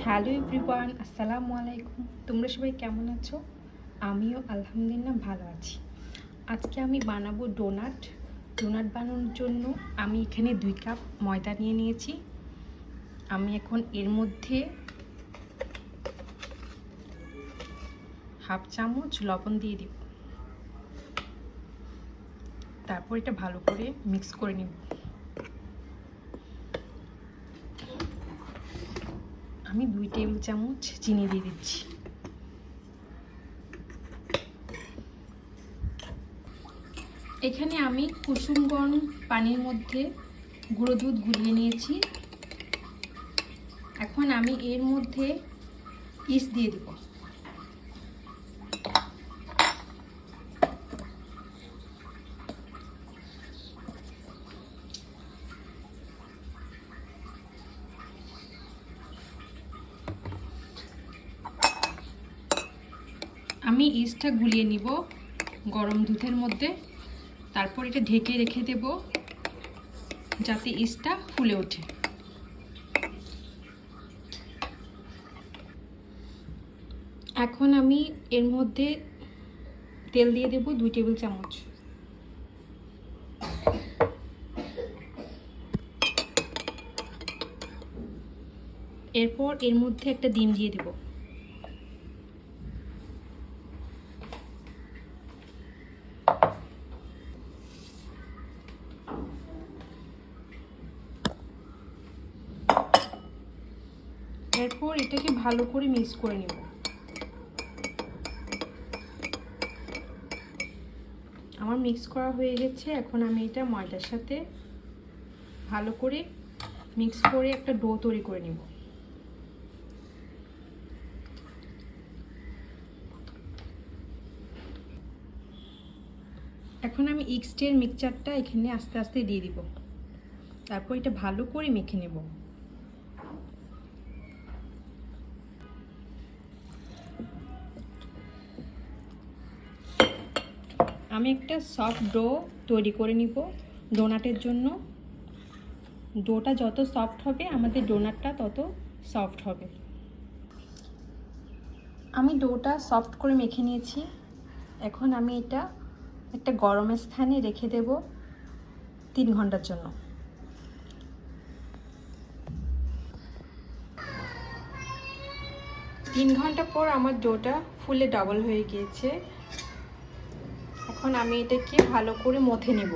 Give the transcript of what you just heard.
Hello everyone, আসসালামু আলাইকুম। তোমরা সবাই কেমন আছো? আমিও আলহামদুলিল্লাহ ভালো আছি। আজকে আমি বানাবো ডোনাট। বানানোর জন্য আমি এখানে 2 কাপ ময়দা নিয়ে নিয়েছি। আমি এখন এর মধ্যে হাফ চামচ লবণ দিয়ে দিব। তারপর এটা ভালো করে মিক্স করে নেব। আমি 2 টেবিল চামচ চিনি দিয়ে দিচ্ছি। এখানে আমি কুসুম গরম পানির মধ্যে গুঁড়ো দুধ গুলিয়ে নিয়েছি। এখন আমি এর মধ্যে ইস্ট দিয়ে দেব। আমি ইস্টটা গুলিয়ে নিব গরম দুধের মধ্যে। তারপর এটা ঢেকে রেখে দেব যাতে ইস্টটা ফুলে ওঠে। এখন আমি এর মধ্যে তেল দিয়ে দেব 2 টেবিল চামচ। এরপর এর মধ্যে একটা ডিম দিয়ে দেব। এরপর এটাকে ভালো করে মিক্স করে নেব। আমার মিক্স করা হয়ে গেছে। এখন আমি এটা ময়দার সাথে ভালো করে মিক্স করে একটা ডো তৈরি করে নেব। এখন আমি ইস্টের মিক্সচারটা এখানে আস্তে আস্তে দিয়ে দিব। তারপর এটা ভালো করে মেখে নেব। আমি একটা সফট ডো তৈরি করে নিব ডোনাটের জন্য। ডোটা যত সফট হবে আমাদের ডোনাটটা তত সফট হবে। আমি ডোটা সফট করে মেখে নিয়েছি। এখন আমি এটা একটা গরম স্থানে রেখে দেব 3 ঘন্টার জন্য। তিন ঘন্টা পর আমার ডোটা ফুলে ডাবল হয়ে গিয়েছে। এখন আমি এটাকে ভালো করে মথে নেব।